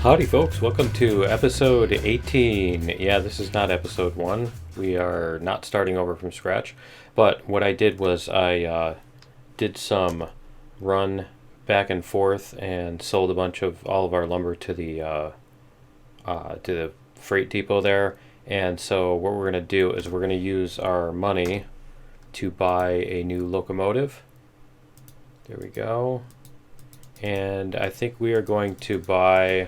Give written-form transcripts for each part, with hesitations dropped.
Howdy folks, welcome to episode 18. Yeah, this is not episode 1. We are not starting over from scratch. But what I did was I did some run back and forth and sold a bunch of all of our lumber to the freight depot there. And so what we're going to do is we're going to use our money to buy a new locomotive. There we go. And I think we are going to buy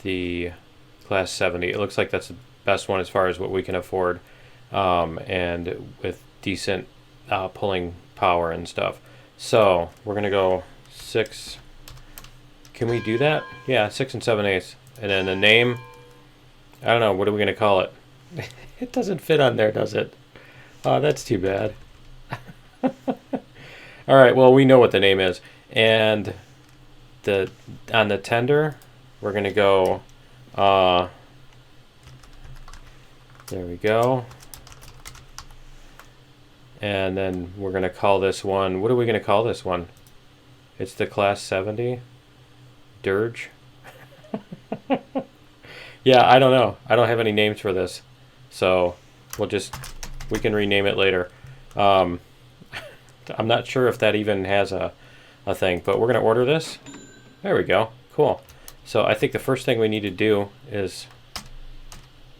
the Class 70. It looks like that's the best one as far as what we can afford, and with decent pulling power and stuff. So we're gonna go 6. Can we do that? Yeah, 6 and 7/8. And then the name, I don't know, what are we gonna call it? It doesn't fit on there, does it? Oh, that's too bad. All right, well, we know what the name is. And on the tender, we're gonna go, there we go. And then we're gonna call this one, what are we gonna call this one? It's the Class 70 Dirge. Yeah, I don't know. I don't have any names for this. So we can rename it later. I'm not sure if that even has a thing, but we're gonna order this. There we go. Cool. So I think the first thing we need to do is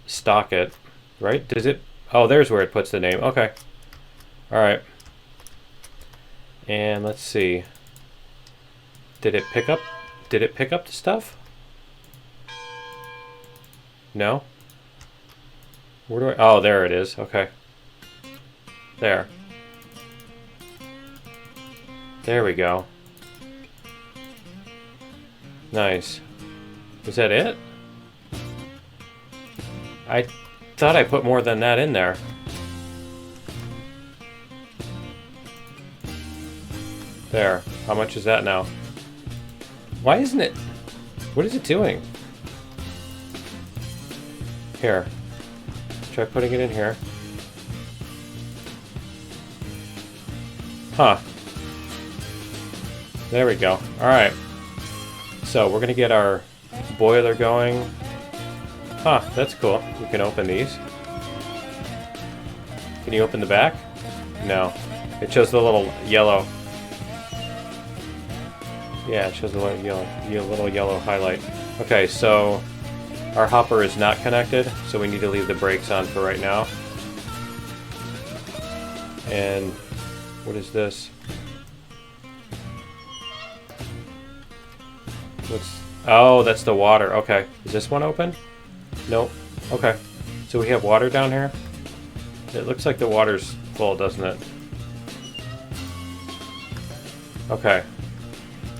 stock it, right? Does it? Oh, there's where it puts the name. Okay. All right. And let's see. Did it pick up the stuff? No? Where do I? Oh, there it is. Okay. There. There we go. Nice. Is that it? I thought I put more than that in there. There. How much is that now? Why isn't it? What is it doing? Here. Try putting it in here. Huh. There we go. Alright. So we're going to get our boiler going. Huh, that's cool. You can open these. Can you open the back? No. It shows the little yellow. Yeah, it shows the little yellow highlight. Okay, so our hopper is not connected, so we need to leave the brakes on for right now. And what is this? Oh, that's the water. Okay. Is this one open? Nope. Okay. So we have water down here? It looks like the water's full, doesn't it? Okay.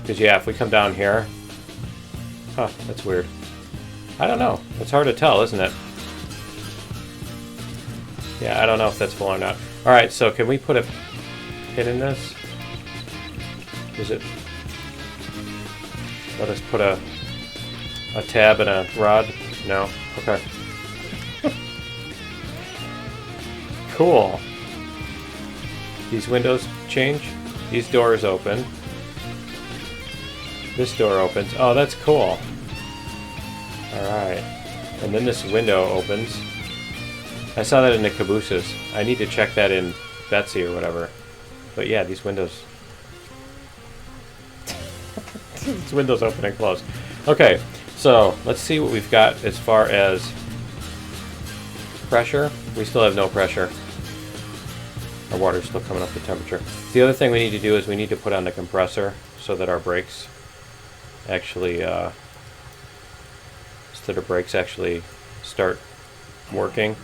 Because, yeah, if we come down here... Huh, that's weird. I don't know. It's hard to tell, isn't it? Yeah, I don't know if that's full or not. Alright, so can we put a pin in this? Is it... Let us put a tab and a rod? No? Okay. Cool. These windows change. These doors open. This door opens. Oh, that's cool. Alright. And then this window opens. I saw that in the cabooses. I need to check that in Betsy or whatever. But yeah, these windows... These windows open and close. Okay, so let's see what we've got as far as pressure. We still have no pressure. Our water's still coming up to temperature. The other thing we need to do is we need to put on the compressor so that our brakes actually start working.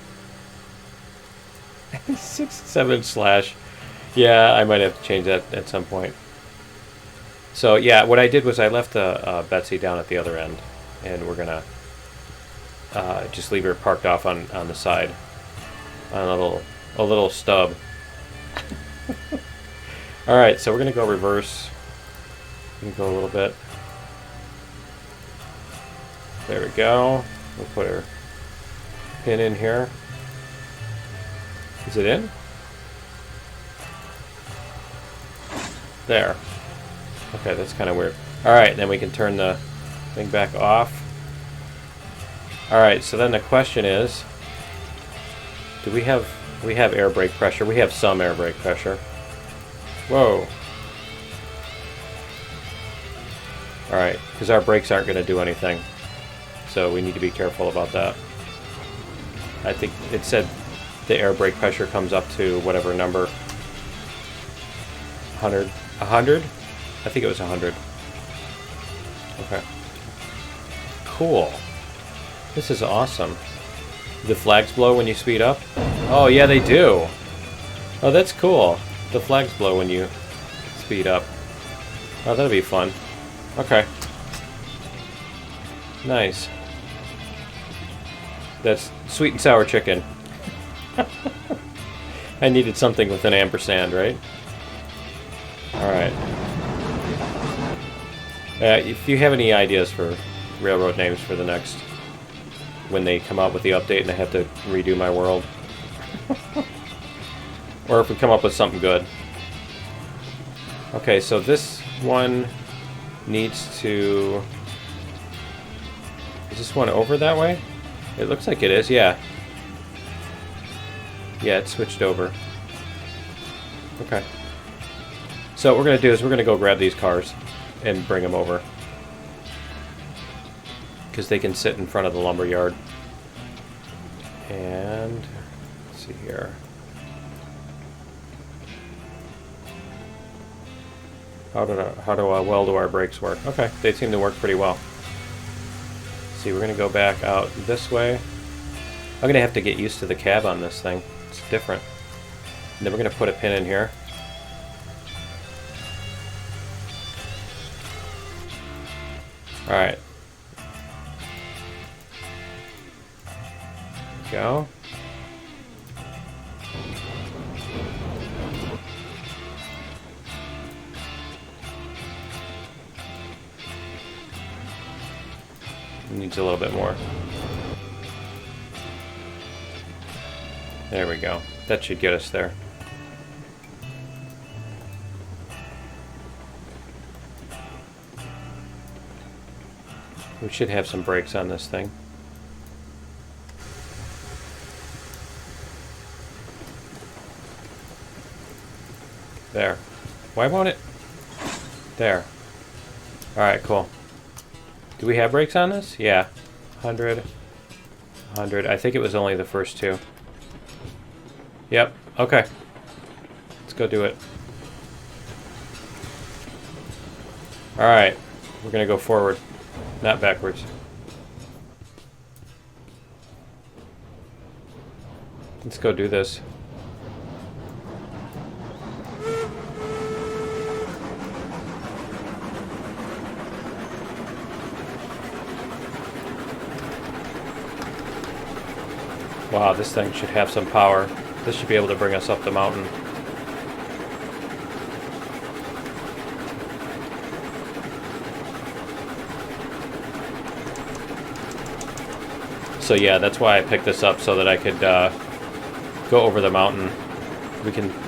6-7 / Yeah, I might have to change that at some point. So yeah, what I did was I left the Betsy down at the other end, and we're gonna just leave her parked off on the side, on a little stub. All right, so we're gonna go reverse. We can go a little bit. There we go. We'll put our pin in here. Is it in? There. Okay, that's kind of weird. Alright, then we can turn the thing back off. Alright, so then the question is, do we have air brake pressure? We have some air brake pressure. Whoa. Alright, because our brakes aren't going to do anything. So we need to be careful about that. I think it said the air brake pressure comes up to whatever number. 100? 100? I think it was 100. Okay. Cool. This is awesome. The flags blow when you speed up? Oh, yeah, they do. Oh, that's cool. The flags blow when you speed up. Oh, that'll be fun. Okay. Nice. That's sweet and sour chicken. I needed something with an ampersand, right? Alright. If you have any ideas for railroad names for the next... when they come out with the update and I have to redo my world. Or if we come up with something good. Okay, so this one needs to... Is this one over that way? It looks like it is, yeah. Yeah, it switched over. Okay. So what we're going to do is we're going to go grab these cars and bring them over. Because they can sit in front of the lumber yard. And... let's see here. How well do our brakes work? Okay, they seem to work pretty well. See, we're going to go back out this way. I'm going to have to get used to the cab on this thing. It's different. And then we're going to put a pin in here. Alright. Go. Needs a little bit more. There we go. That should get us there. We should have some brakes on this thing. There. Why won't it? There. Alright, cool. Do we have brakes on this? Yeah. 100. 100. I think it was only the first two. Yep. Okay. Let's go do it. Alright. We're going to go forward. Not backwards. Let's go do this. Wow, this thing should have some power. This should be able to bring us up the mountain. So yeah, that's why I picked this up, so that I could go over the mountain.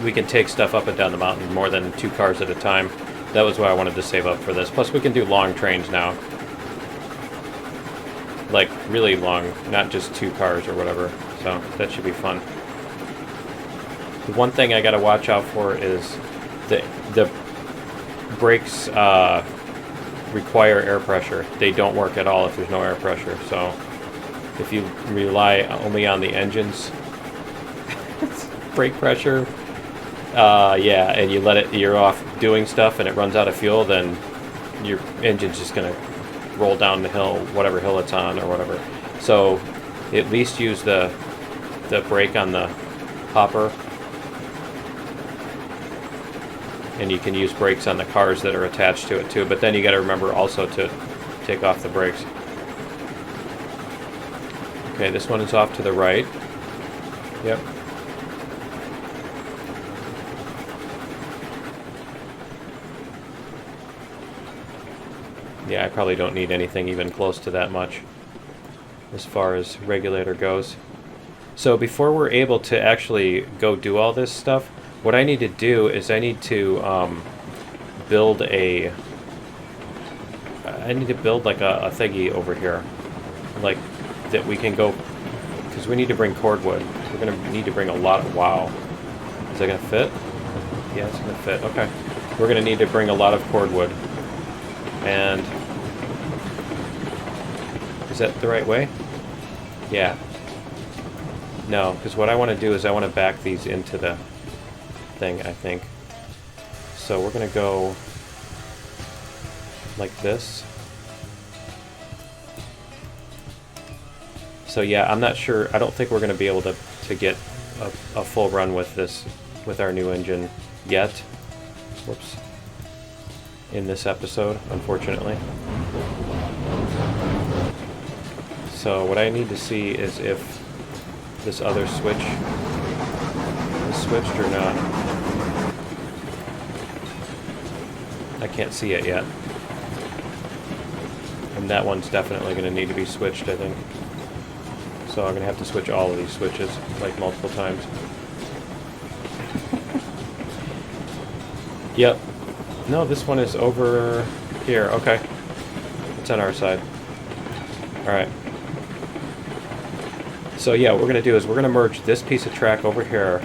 We can take stuff up and down the mountain more than 2 cars at a time. That was why I wanted to save up for this. Plus we can do long trains now. Like really long, not just 2 cars or whatever. So that should be fun. The one thing I gotta watch out for is the brakes require air pressure. They don't work at all if there's no air pressure. So if you rely only on the engine's brake pressure, yeah, and you let it, you're off doing stuff and it runs out of fuel, then your engine's just gonna roll down the hill, whatever hill it's on or whatever. So at least use the brake on the hopper, and you can use brakes on the cars that are attached to it too, but then you got to remember also to take off the brakes. Okay, this one is off to the right. Yep. Yeah, I probably don't need anything even close to that much as far as regulator goes. So before we're able to actually go do all this stuff, what I need to do is I need to build like a thingy over here. Like, that we can go, because we need to bring cordwood. We're going to need to bring a lot of, wow. Is that going to fit? Yeah, it's going to fit. Okay. We're going to need to bring a lot of cordwood. And is that the right way? Yeah. No, because what I want to do is I want to back these into the thing, I think. So we're going to go like this. So yeah, I'm not sure. I don't think we're going to be able to get a full run with this, with our new engine yet. Whoops. In this episode, unfortunately. So what I need to see is if this other switch is switched or not. I can't see it yet. And that one's definitely going to need to be switched, I think. So I'm going to have to switch all of these switches, like, multiple times. Yep. No, this one is over here. Okay. It's on our side. Alright. So yeah, what we're going to do is we're going to merge this piece of track over here,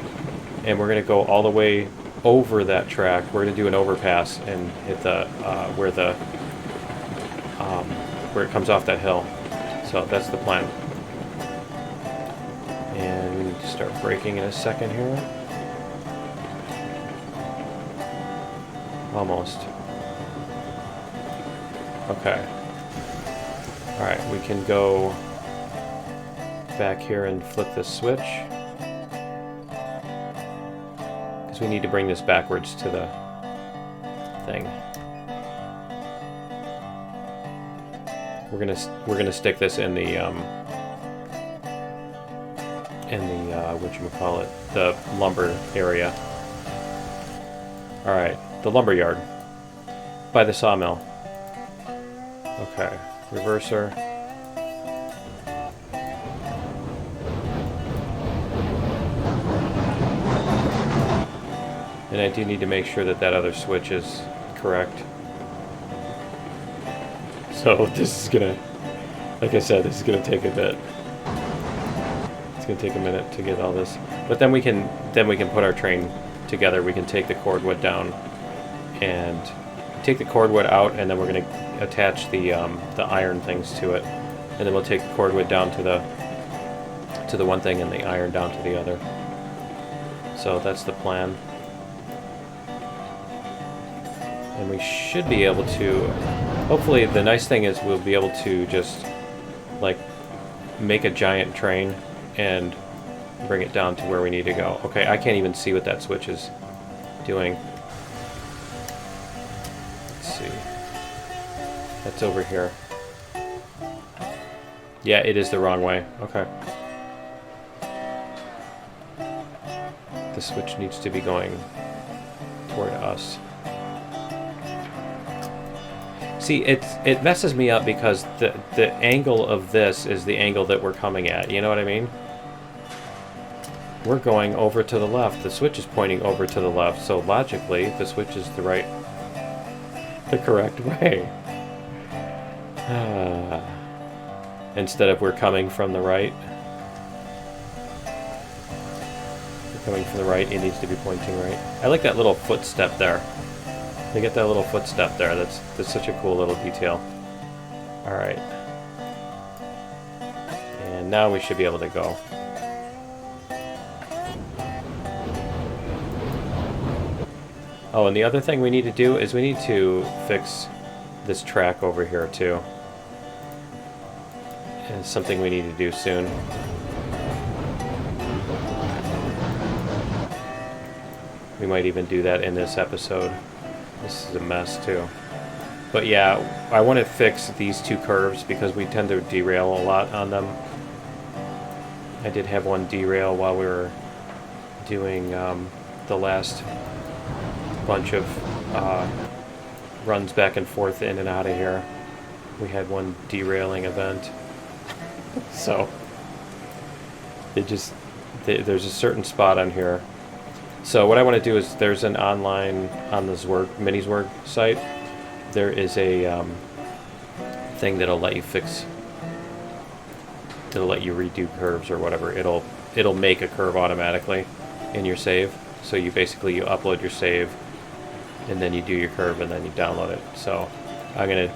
and we're going to go all the way over that track. We're going to do an overpass and hit the, where it comes off that hill. So that's the plan. And we need to start braking in a second here. Almost. Okay. Alright, we can go back here and flip this switch. Because we need to bring this backwards to the thing. We're gonna stick this in the whatchamacallit, the lumber area. Alright. The lumberyard by the sawmill. Okay, reverser. And I do need to make sure that that other switch is correct. So this is gonna, like I said, this is gonna take a bit. It's gonna take a minute to get all this, but then we can put our train together. We can take the cordwood down and take the cordwood out, and then we're going to attach the iron things to it, and then we'll take the cordwood down to the one thing and the iron down to the other. So that's the plan, and we should be able to, hopefully the nice thing is we'll be able to just like make a giant train and bring it down to where we need to go. Okay, I can't even see what that switch is doing. Let's see. That's over here. Yeah, it is the wrong way. Okay. The switch needs to be going toward us. See, it messes me up because the angle of this is the angle that we're coming at. You know what I mean? We're going over to the left. The switch is pointing over to the left, so logically the switch is the correct way. Instead of we're coming from the right. We're coming from the right, it needs to be pointing right. I like that little footstep there. They get that little footstep there. That's such a cool little detail. Alright. And now we should be able to go. Oh, and the other thing we need to do is we need to fix this track over here too. And it's something we need to do soon. We might even do that in this episode. This is a mess too. But yeah, I want to fix these two curves because we tend to derail a lot on them. I did have one derail while we were doing the last bunch of runs back and forth in and out of here. We had one derailing event. So there's a certain spot on here. So what I want to do is there's an online on the mini Zwerg site. There is a thing that'll let you fix it'll let you redo curves or whatever. It'll make a curve automatically in your save. So you basically you upload your save, and then you do your curve, and then you download it. So I'm gonna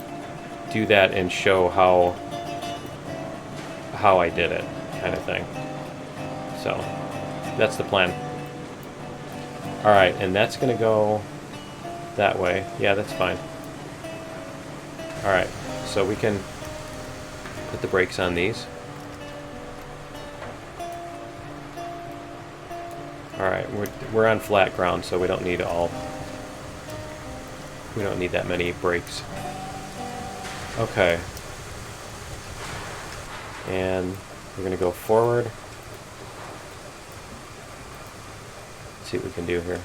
do that and show how I did it, kind of thing. So that's the plan. All right, and that's gonna go that way. Yeah, that's fine. All right, so we can put the brakes on these. All right, we're on flat ground, so we don't need that many brakes. Okay. And we're gonna go forward. Let's see what we can do here.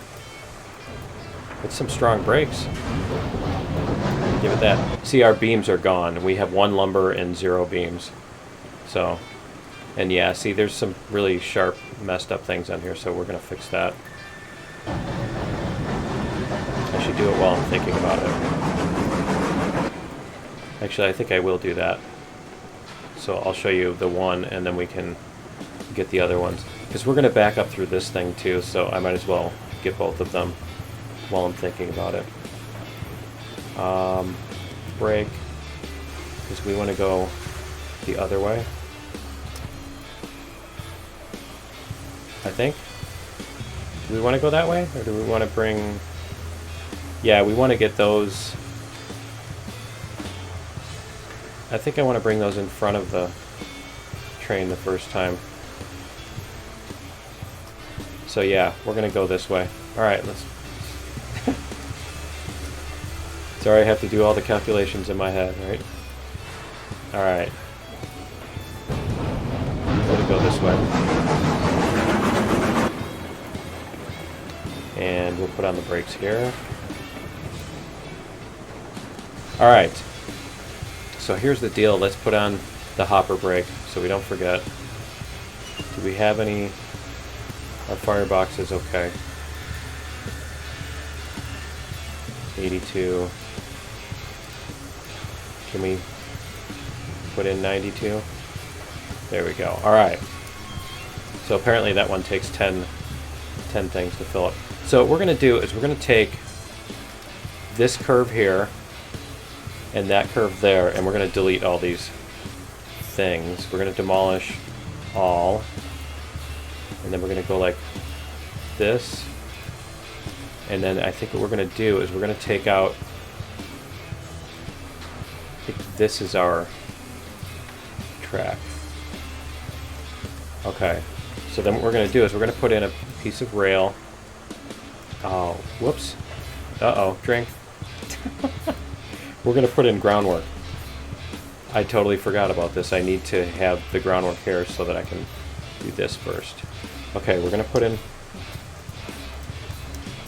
It's some strong brakes. Give it that. See, our beams are gone. We have 1 lumber and 0 beams. So, and yeah, see, there's some really sharp, messed up things on here, so we're gonna fix that. I should do it while I'm thinking about it. Actually, I think I will do that. So I'll show you the one, and then we can get the other ones. Because we're gonna back up through this thing too, so I might as well get both of them while I'm thinking about it. Brake, because we want to go the other way, I think. Do we want to go that way, or do we want to bring... Yeah, we want to get those... I think I want to bring those in front of the train the first time. So yeah, we're going to go this way. Alright, let's... Sorry, I have to do all the calculations in my head, right? Alright. I'm going to go this way. And we'll put on the brakes here. Alright. So here's the deal. Let's put on the hopper brake so we don't forget. Do we have any... Our firebox is okay. 82. Can we put in 92? There we go. Alright. So apparently that one takes 10 things to fill up. So what we're going to do is we're going to take this curve here and that curve there, and we're going to delete all these things. We're going to demolish all. And then we're going to go like this. And then I think what we're going to do is we're going to take out... I think this is our track. Okay. So then what we're going to do is we're going to put in a piece of rail. Oh, whoops. Uh-oh, drink. We're going to put in groundwork. I totally forgot about this. I need to have the groundwork here so that I can do this first. Okay, we're going to put in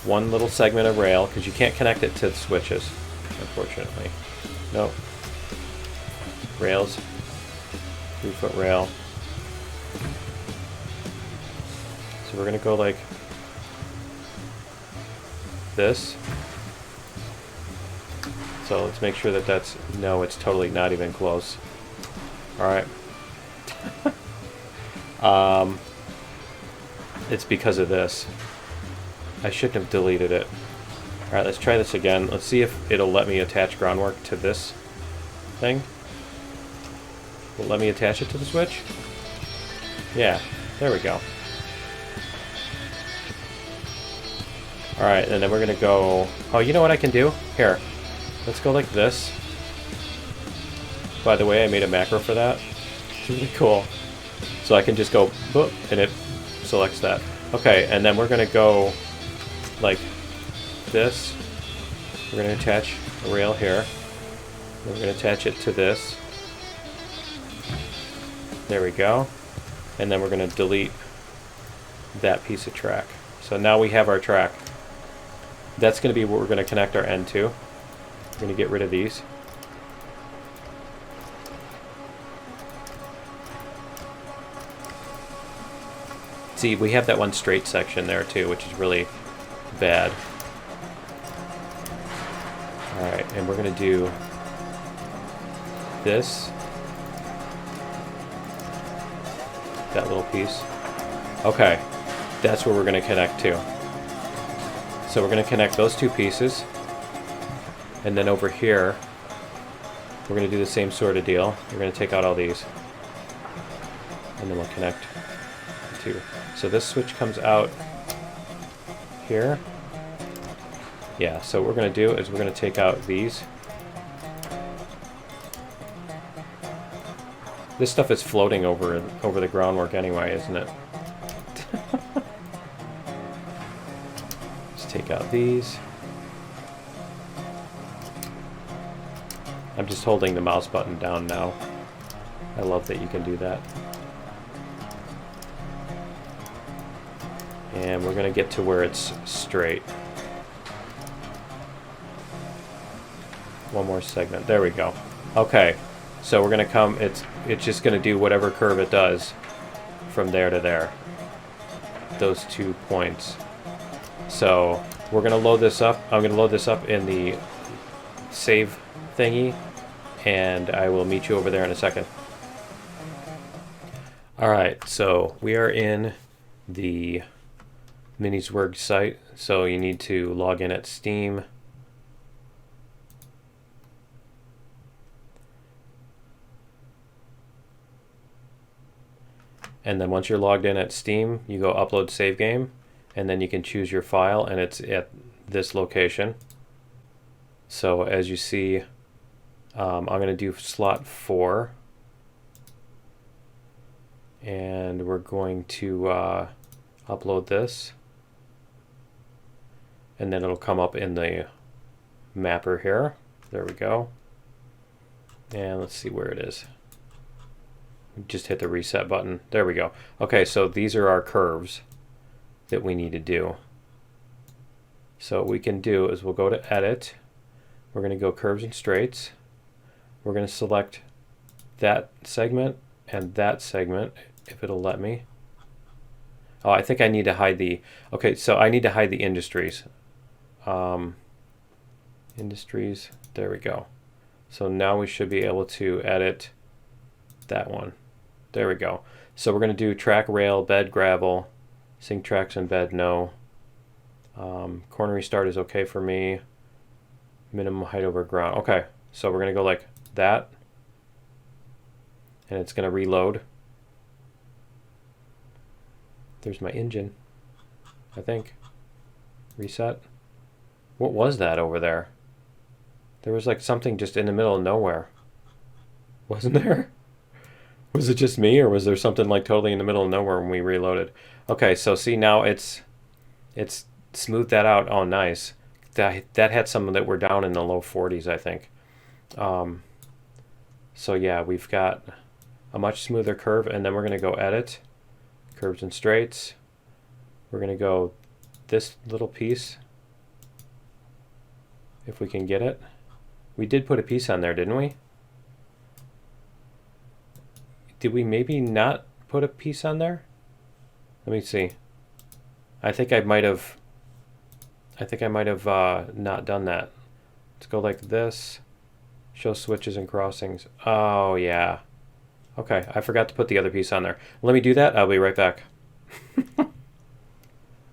one little segment of rail, because you can't connect it to the switches, unfortunately. Nope. Rails. 3-foot rail. So we're going to go like this. So let's make sure that that's... No, it's totally not even close. Alright. It's because of this. I shouldn't have deleted it. Alright, let's try this again. Let's see if it'll let me attach groundwork to this thing. Will it let me attach it to the switch? Yeah, there we go. Alright, and then we're going to go... Oh, you know what I can do? Here. Let's go like this. By the way, I made a macro for that. It's really cool. So I can just go, boop, and it selects that. Okay, and then we're going to go like this. We're going to attach a rail here. We're going to attach it to this. There we go. And then we're going to delete that piece of track. So now we have our track. That's going to be what we're going to connect our end to. We're going to get rid of these. See, we have that one straight section there too, which is really bad. Alright, and we're going to do this. that little piece. Okay, that's where we're going to connect to. So we're going to connect those two pieces, and then over here we're going to do the same sort of deal. We're going to take out all these, and then we'll connect the two. So this switch comes out here. Yeah, so what we're going to do is we're going to take out these. This stuff is floating over the groundwork anyway, isn't it? Let's take out these. I'm just holding the mouse button down now. I love that you can do that. And we're going to get to where it's straight. One more segment. There we go. Okay. So we're going to come, it's just going to do whatever curve it does from there to there. Those 2 points. So we're going to load this up. I'm going to load this up in the save thingy, and I will meet you over there in a second. Alright, so we are in the Miniswerg site. So you need to log in at Steam. And then once you're logged in at Steam, you go upload save game, and then you can choose your file, and it's at this location. So as you see, I'm going to do slot 4, and we're going to upload this, and then it'll come up in the mapper here. There we go. And let's see where it is. Just hit the reset button. There we go. Okay, so these are our curves that we need to do. So what we can do is we'll go to edit. We're going to go curves and straights. We're going to select that segment and that segment, if it'll let me. Oh, I think I need to hide the... Okay, so I need to hide the industries. Industries, there we go. So now we should be able to edit that one. There we go. So we're going to do track rail, bed gravel, sync tracks and bed no. Corner restart is okay for me. Minimum height over ground. Okay, so we're going to go like that. And it's going to reload. There's my engine, I think. Reset. What was that over there? There was like something just in the middle of nowhere. Wasn't there? Was it just me, or was there something like totally in the middle of nowhere when we reloaded? Okay, so see now it's smoothed that out. Oh, nice. That had some that were down in the low 40s, I think. So yeah, we've got a much smoother curve, and then we're going to go edit, curves and straights. We're going to go this little piece, if we can get it. We did put a piece on there, didn't we? Did we maybe not put a piece on there? Let me see. I think I might have not done that. Let's go like this. Show switches and crossings. Oh yeah. Okay, I forgot to put the other piece on there. Let me do that. I'll be right back.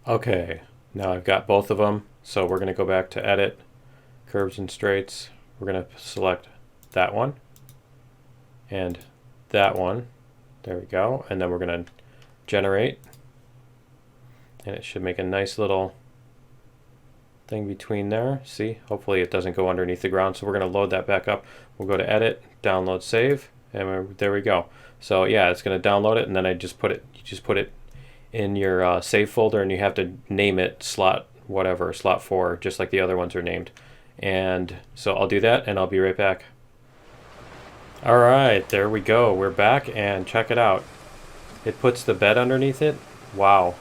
Okay, now I've got both of them. So we're going to go back to edit, curves and straights. We're going to select that one and that one. There we go. And then we're going to generate. And it should make a nice little thing between there. See, hopefully it doesn't go underneath the ground. So we're going to load that back up. We'll go to edit, download, save, and there we go. So yeah, it's going to download it, and then you just put it in your save folder, and you have to name it slot whatever, slot 4, just like the other ones are named. And so I'll do that, and I'll be right back. All right, there we go. We're back, and check it out. It puts the bed underneath it. Wow.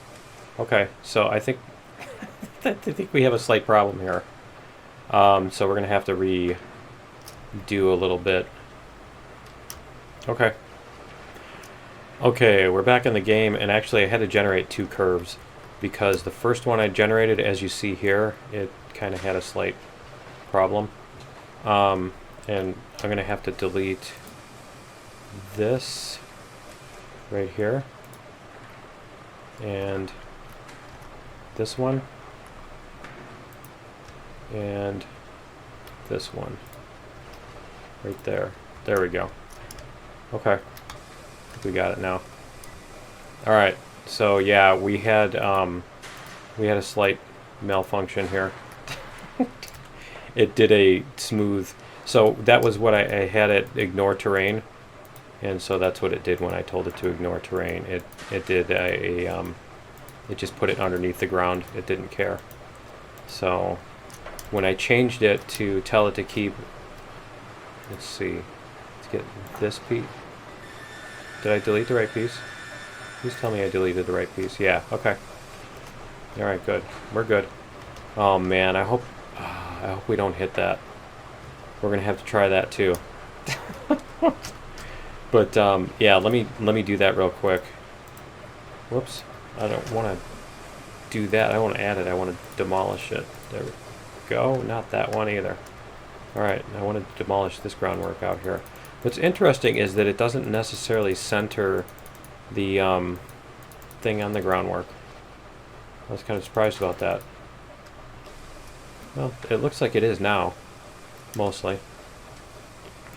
Okay, so I think we have a slight problem here. So we're gonna have to redo a little bit. Okay. Okay, we're back in the game, and actually I had to generate 2 curves because the first one I generated, as you see here, it kind of had a slight problem. And I'm gonna have to delete this right here. And this one. And this one. Right there. There we go. Okay. I think we got it now. Alright. So yeah, we had a slight malfunction here. It did a smooth. So that was what I had it ignore terrain, and so that's what it did when I told it to ignore terrain. It did it just put it underneath the ground. It didn't care. So when I changed it to tell it to keep, let's see, let's get this piece. Did I delete the right piece? Please tell me I deleted the right piece. Yeah. Okay. All right. Good. We're good. Oh man, I hope we don't hit that. We're gonna have to try that too. But yeah, let me do that real quick. Whoops, I don't want to do that. I want to add it. I want to demolish it. There we go. Not that one either. All right, I want to demolish this groundwork out here. What's interesting is that it doesn't necessarily center the thing on the groundwork. I was kind of surprised about that. Well, it looks like it is now, mostly.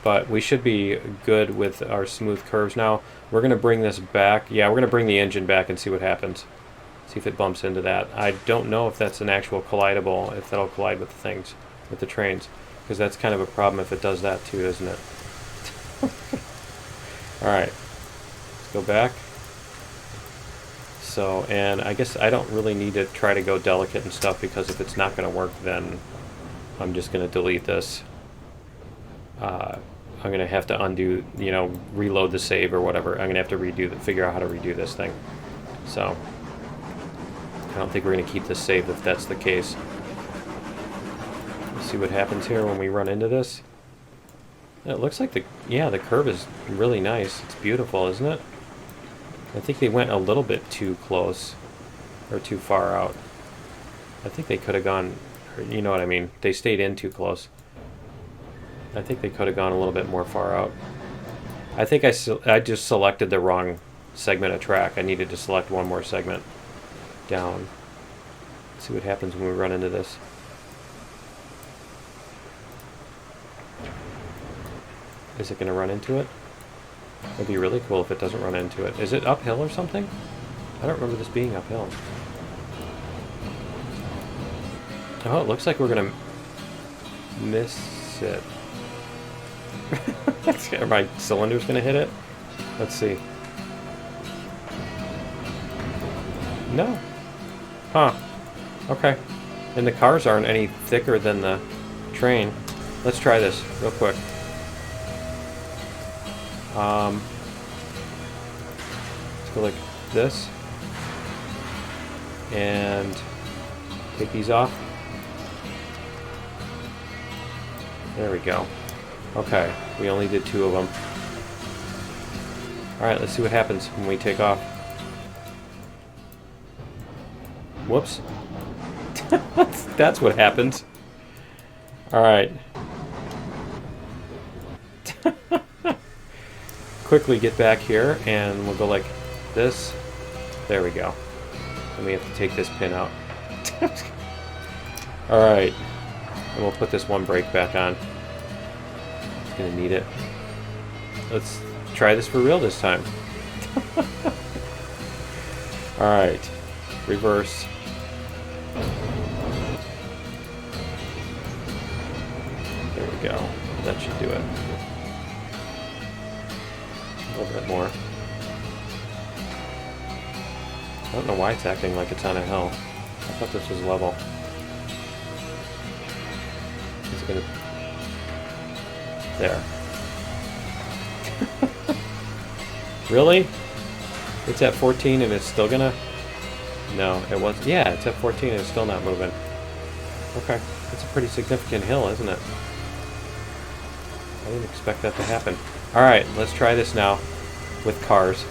But we should be good with our smooth curves now. We're going to bring this back. Yeah, we're going to bring the engine back and see what happens. See if it bumps into that. I don't know if that's an actual collidable, if that'll collide with the things, with the trains. Because that's kind of a problem if it does that too, isn't it? Alright. Let's go back. So, and I guess I don't really need to try to go delicate and stuff, because if it's not going to work, then I'm just going to delete this. I'm going to have to undo, you know, reload the save or whatever. I'm going to have to figure out how to redo this thing. So, I don't think we're going to keep this saved if that's the case. Let's see what happens here when we run into this. It looks like the curve is really nice. It's beautiful, isn't it? I think they went a little bit too close, or too far out. I think they could have gone, you know what I mean, they stayed in too close. I think they could have gone a little bit more far out. I think I just selected the wrong segment of track. I needed to select one more segment down. Let's see what happens when we run into this. Is it going to run into it? It'd be really cool if it doesn't run into it. Is it uphill or something? I don't remember this being uphill. Oh, it looks like we're going to miss it. Are my cylinders going to hit it? Let's see. No. Huh. Okay. And the cars aren't any thicker than the train. Let's try this real quick. Let's go like this. And take these off. There we go. Okay, we only did 2 of them. Alright, let's see what happens when we take off. Whoops. That's what happens. Alright. Quickly get back here, and we'll go like this. There we go. And we have to take this pin out. Alright. And we'll put this one brake back on. It's gonna need it. Let's try this for real this time. Alright. Reverse. There we go. That should do it. A little bit more. I don't know why it's acting like it's on a hill. I thought this was level. It's gonna... There. Really? It's at 14 and it's still gonna... No, it was... Yeah, it's at 14 and it's still not moving. Okay. That's a pretty significant hill, isn't it? I didn't expect that to happen. Alright, let's try this now with cars.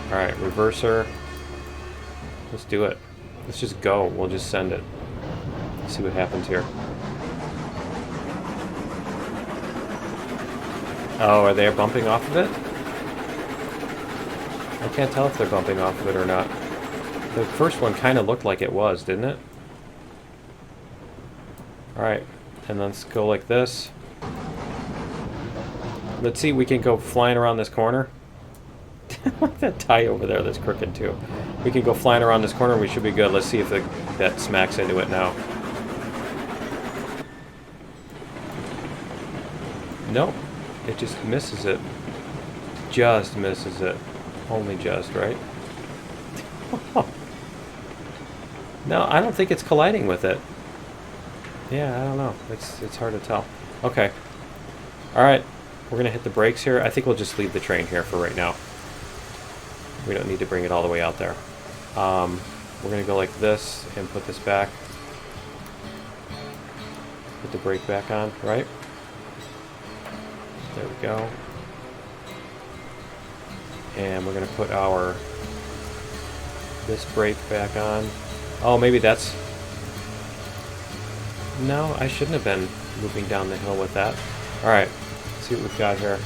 Alright, reverser. Let's do it. Let's just go. We'll just send it. Let's see what happens here. Oh, are they bumping off of it? I can't tell if they're bumping off of it or not. The first one kind of looked like it was, didn't it? Alright, and let's go like this. Let's see if we can go flying around this corner. Like that tie over there that's crooked too. We can go flying around this corner and we should be good. Let's see if that smacks into it now. Nope. It just misses it. Just misses it. Only just, right? No, I don't think it's colliding with it. Yeah, I don't know. It's hard to tell. Okay. Alright. We're going to hit the brakes here. I think we'll just leave the train here for right now. We don't need to bring it all the way out there. We're going to go like this and put this back. Put the brake back on, right? There we go. And we're going to put this brake back on. Oh, maybe that's... No, I shouldn't have been moving down the hill with that. Alright, let's see what we've got here.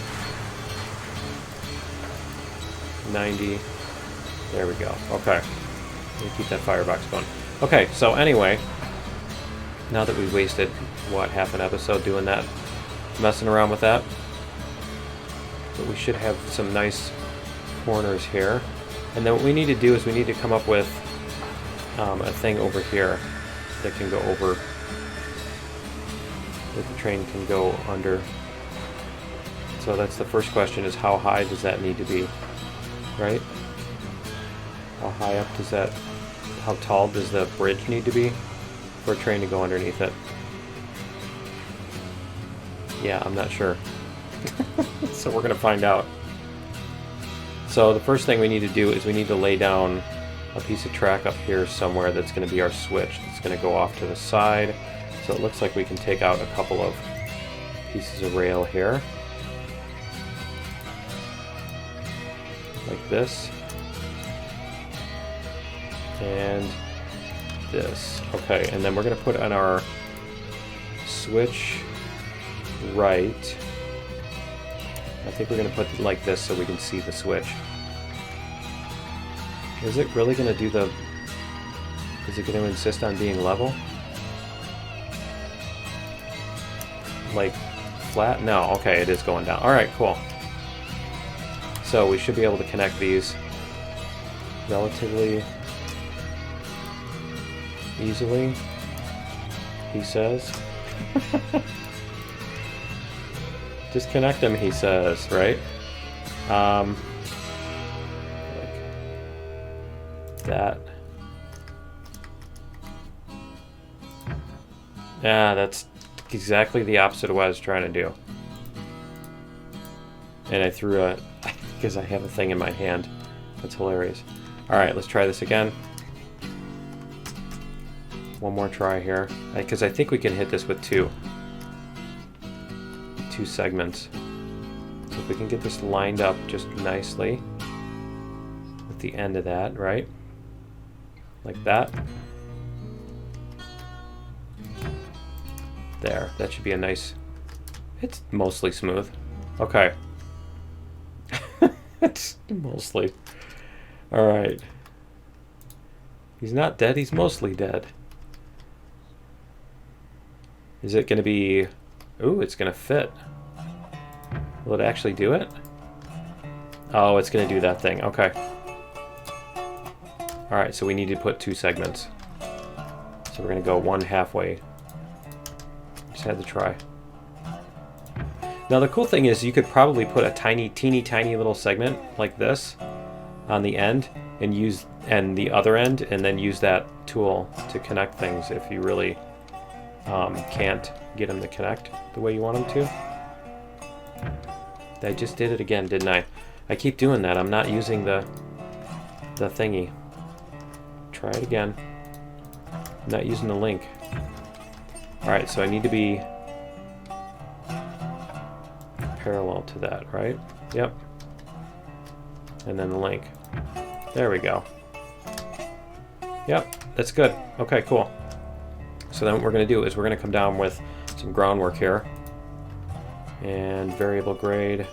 90. There we go. Okay. Let me keep that firebox going. Okay, so anyway, now that we've wasted, what, half an episode doing that, messing around with that, but we should have some nice corners here. And then what we need to do is we need to come up with a thing over here that can go over, that the train can go under. So that's the first question, is how high does that need to be, right? How high up does that, how tall does the bridge need to be for a train to go underneath it? Yeah, I'm not sure. So we're going to find out. So the first thing we need to do is we need to lay down a piece of track up here somewhere that's going to be our switch. It's going to go off to the side. So it looks like we can take out a couple of pieces of rail here. Like this. And this. Okay, and then we're going to put on our switch right. I think we're going to put it like this so we can see the switch. Is it really going to do the... Is it going to insist on being level? Like flat? No, okay, it is going down. Alright, cool. So we should be able to connect these relatively easily, he says. Just connect them, he says, right? Like that. Yeah, that's exactly the opposite of what I was trying to do. And I threw a... because I have a thing in my hand. That's hilarious. Alright, let's try this again. One more try here. Because I think we can hit this with two segments. So if we can get this lined up just nicely with the end of that, right? Like that. There. That should be a nice... It's mostly smooth. Okay. It's mostly... Alright. He's not dead, he's mostly dead. Is it going to be... Ooh, it's going to fit. Will it actually do it? Oh, it's going to do that thing. Okay. Alright, so we need to put two segments. So we're going to go one halfway. Just had to try. Now the cool thing is you could probably put a teeny tiny little segment like this on the end and the other end, and then use that tool to connect things if you really can't get them to connect the way you want them to. I just did it again, didn't I? I keep doing that. I'm not using the thingy. Try it again. I'm not using the link. Alright, so I need to be parallel to that, right? Yep. And then the link. There we go. Yep, that's good. Okay, cool. So then what we're going to do is we're going to come down with some groundwork here. And variable grade.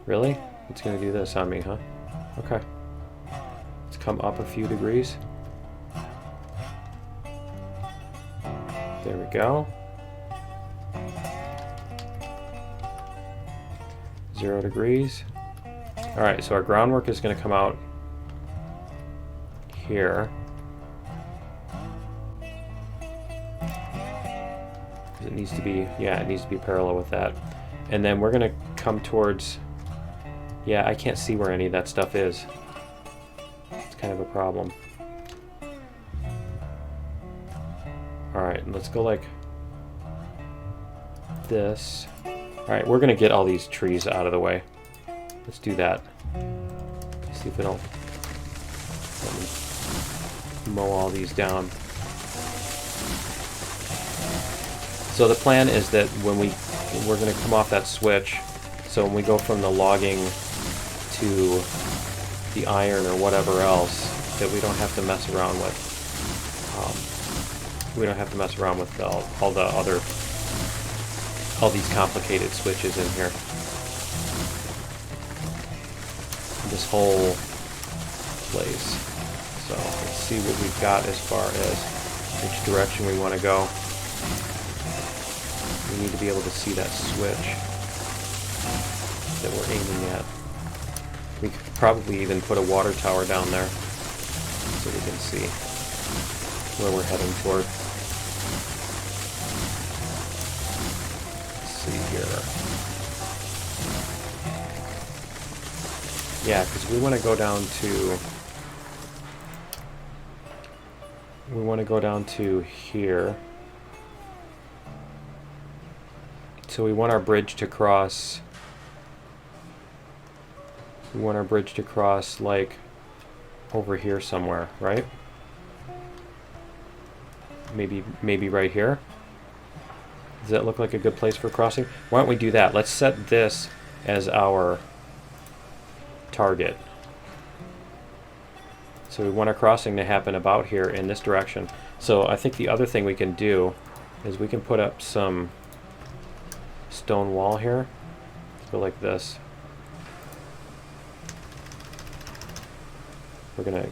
Really? It's going to do this on me, huh? Okay. Let's come up a few degrees. There we go. 0 degrees. Alright, so our groundwork is going to come out here. It needs to be, yeah, it needs to be parallel with that. And then we're going to come towards, yeah, I can't see where any of that stuff is. It's kind of a problem. Alright, let's go like this. Alright, we're going to get all these trees out of the way. Let's do that. See if it'll mow all these down. So the plan is that when we're going to come off that switch, so when we go from the logging to the iron or whatever else, that we don't have to mess around with. We don't have to mess around with all these complicated switches in here. This whole place. So let's see what we've got as far as which direction we want to go. We need to be able to see that switch that we're aiming at. We could probably even put a water tower down there so we can see where we're heading toward. Let's see here. Yeah, because we want to go down to here. So we want our bridge to cross. We want our bridge to cross like over here somewhere, right? Maybe right here. Does that look like a good place for crossing? Why don't we do that? Let's set this as our target. So we want our crossing to happen about here in this direction. So I think the other thing we can do is we can put up some stone wall here. Go like this. We're gonna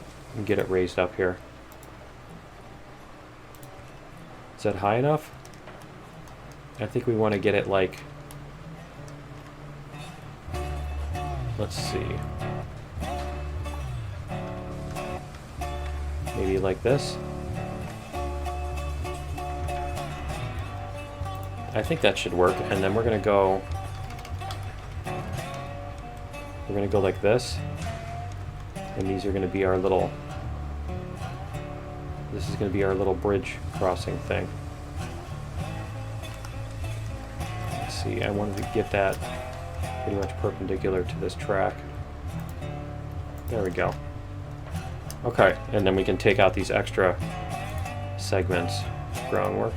get it raised up here. Is that high enough? I think we want to get it like, let's see, maybe like this. I think that should work. And then we're gonna go like this, and these are gonna be our little, this is gonna be our little bridge crossing thing. Let's see, I wanted to get that pretty much perpendicular to this track. There we go. Okay, and then we can take out these extra segments of groundwork.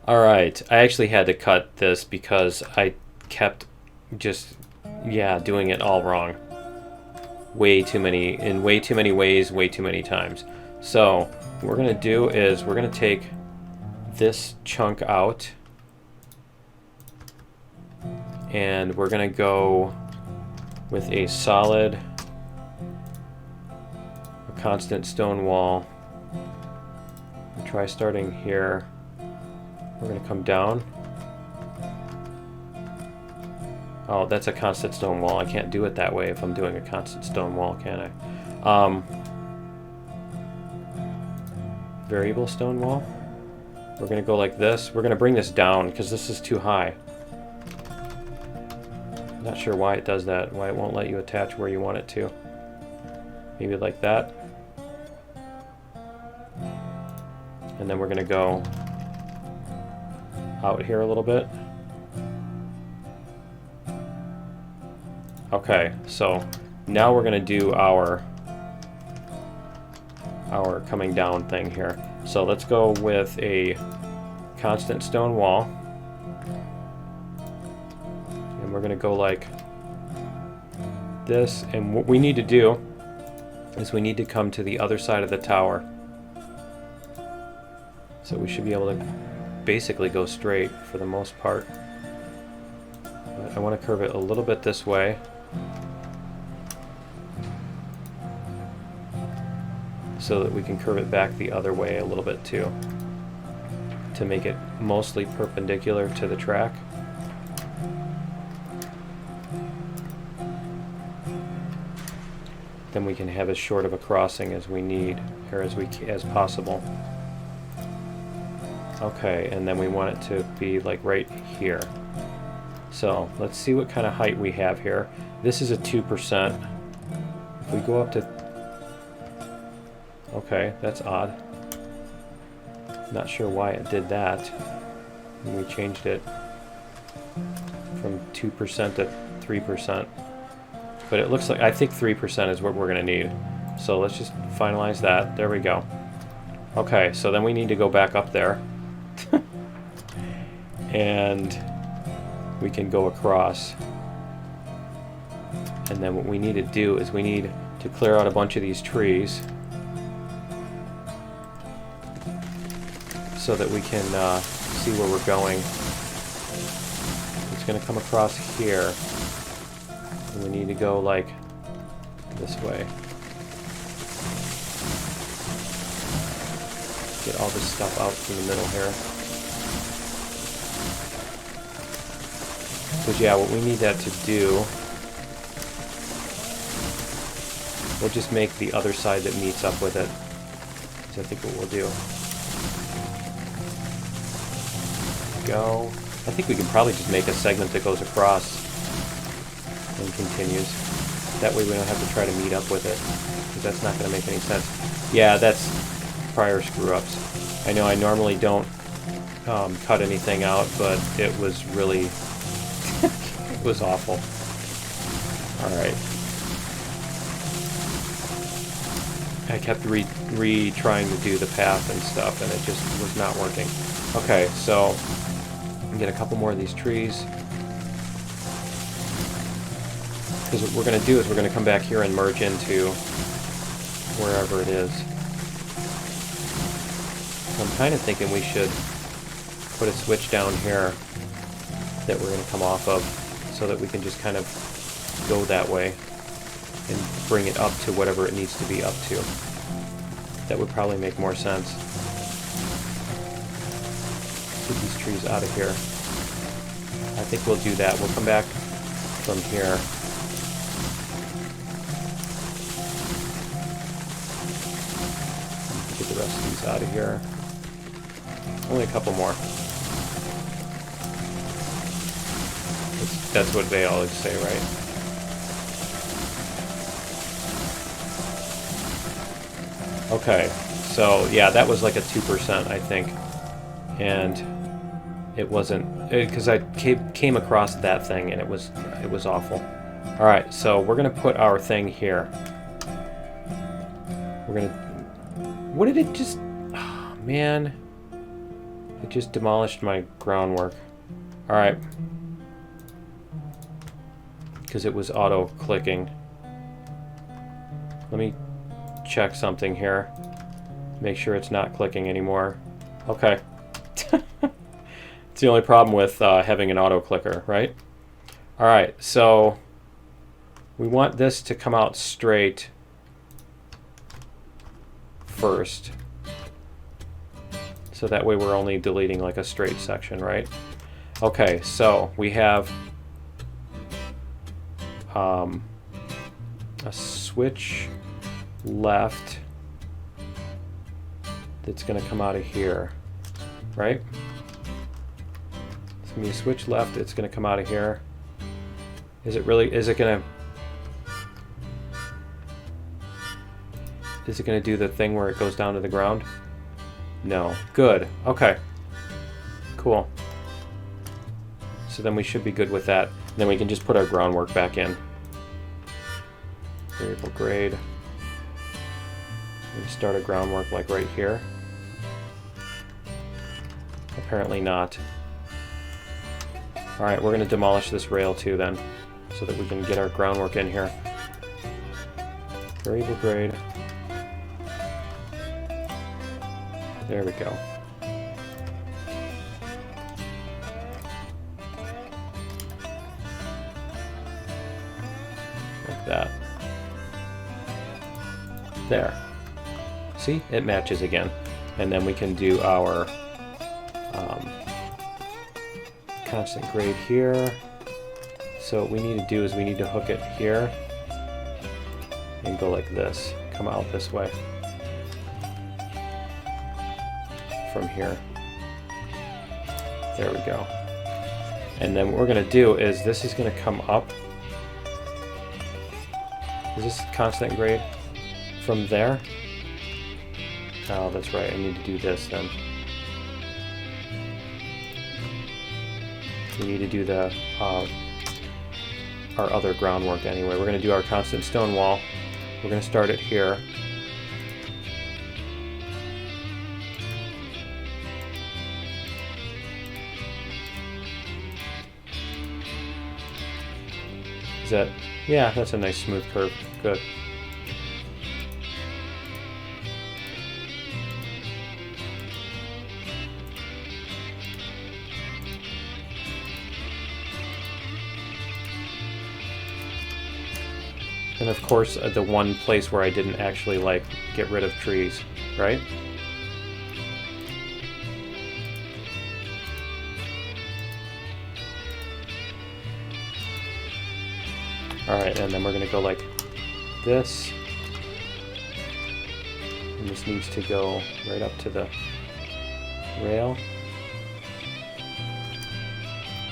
Alright, I actually had to cut this because I kept just, yeah, doing it all wrong. In way too many ways, way too many times. So, what we're going to do is we're going to take this chunk out, and we're going to go with a solid, a constant stone wall. We'll try starting here. We're going to come down. Oh, that's a constant stone wall. I can't do it that way if I'm doing a constant stone wall, can I? Variable stone wall. We're going to go like this. We're going to bring this down because this is too high. Not sure why it does that, why it won't let you attach where you want it to. Maybe like that. And then we're going to go out here a little bit. Okay, so now we're going to do our coming down thing here. So let's go with a constant stone wall. And we're going to go like this. And what we need to do is we need to come to the other side of the tower. So we should be able to basically go straight for the most part. But I want to curve it a little bit this way. So that we can curve it back the other way a little bit too. To make it mostly perpendicular to the track. Then we can have as short of a crossing as we need, or as possible. Okay, and then we want it to be like right here. So let's see what kind of height we have here. This is a 2%. If we go up to... Okay, that's odd. Not sure why it did that. And we changed it from 2% to 3%. But it looks like, I think 3% is what we're going to need. So let's just finalize that. There we go. Okay, so then we need to go back up there. And we can go across. And then what we need to do is we need to clear out a bunch of these trees so that we can see where we're going. It's going to come across here. And we need to go like this way. Get all this stuff out from the middle here. Because yeah, what we need that to do, we'll just make the other side that meets up with it. So I think what we'll do. Go. I think we can probably just make a segment that goes across and continues. That way we don't have to try to meet up with it, because that's not going to make any sense. Yeah, that's prior screw-ups. I know I normally don't cut anything out, but it was really... it was awful. Alright. I kept trying to do the path and stuff, and it just was not working. Okay, so... get a couple more of these trees. Because what we're going to do is we're going to come back here and merge into wherever it is. I'm kind of thinking we should put a switch down here that we're going to come off of so that we can just kind of go that way and bring it up to whatever it needs to be up to. That would probably make more sense. Get these trees out of here. I think we'll do that. We'll come back from here. Get the rest of these out of here. Only a couple more. That's what they always say, right? Okay, so yeah, that was like a 2%, I think. And it wasn't, because I came across that thing and it was awful. All right, so we're gonna put our thing here. We're gonna, what did it just, oh, man, it just demolished my groundwork. All right, because it was auto clicking. Let me check something here. Make sure it's not clicking anymore. Okay. It's the only problem with having an auto clicker, right? All right, so we want this to come out straight first. So that way we're only deleting like a straight section, right? Okay, so we have a switch left that's going to come out of here, right? It's going to be a switch left, it's going to come out of here. Is it going to do the thing where it goes down to the ground? No. Good. Okay. Cool. So then we should be good with that. And then we can just put our groundwork back in. Variable grade. We start a groundwork like right here. Apparently not. Alright, we're going to demolish this rail too then, so that we can get our groundwork in here. Variable grade. There we go. that. There. See? It matches again. And then we can do our constant grade here. So what we need to do is we need to hook it here and go like this. Come out this way. From here. There we go. And then what we're going to do is this is going to come up. Is this constant grade? From there? Oh, that's right. I need to do this then. We need to do the our other groundwork anyway. We're going to do our constant stone wall. We're going to start it here. Is that? Yeah, that's a nice smooth curve. Good. And of course, the one place where I didn't actually like get rid of trees, right? Alright, and then we're going to go like this. And this needs to go right up to the rail.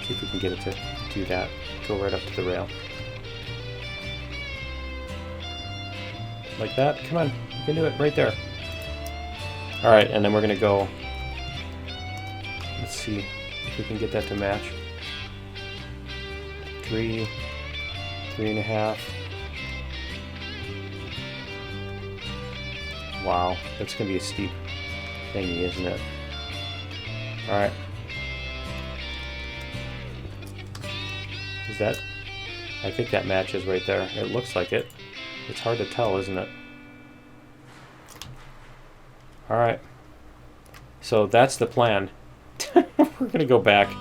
See if we can get it to do that. Go right up to the rail. Like that. Come on, you can do it right there. Alright, and then we're going to go, let's see if we can get that to match. 3, 3.5. Wow, that's going to be a steep thingy, isn't it? Alright. Is that? I think that matches right there. It looks like it. It's hard to tell, isn't it? Alright. So that's the plan. We're going to go back.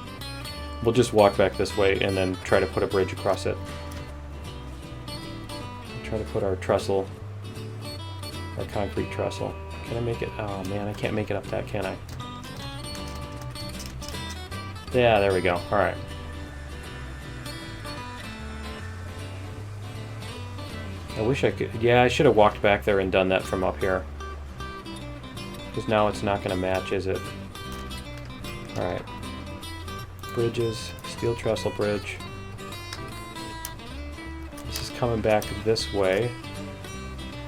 We'll just walk back this way and then try to put a bridge across it. Try to put our trestle, our concrete trestle. Can I make it? Oh man, I can't make it up that, can I? Yeah, there we go. Alright. I wish I could. Yeah, I should have walked back there and done that from up here. Because now it's not going to match, is it? Alright. Bridges. Steel trestle bridge. This is coming back this way.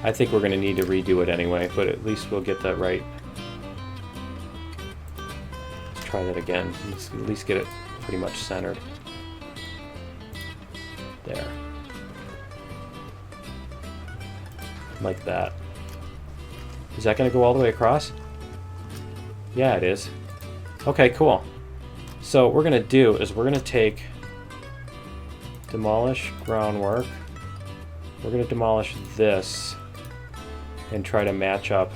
I think we're going to need to redo it anyway, but at least we'll get that right. Let's try that again. Let's at least get it pretty much centered. There. Like that. Is that going to go all the way across? Yeah, it is. Okay, cool. So what we're going to do is we're going to take demolish groundwork. We're going to demolish this and try to match up.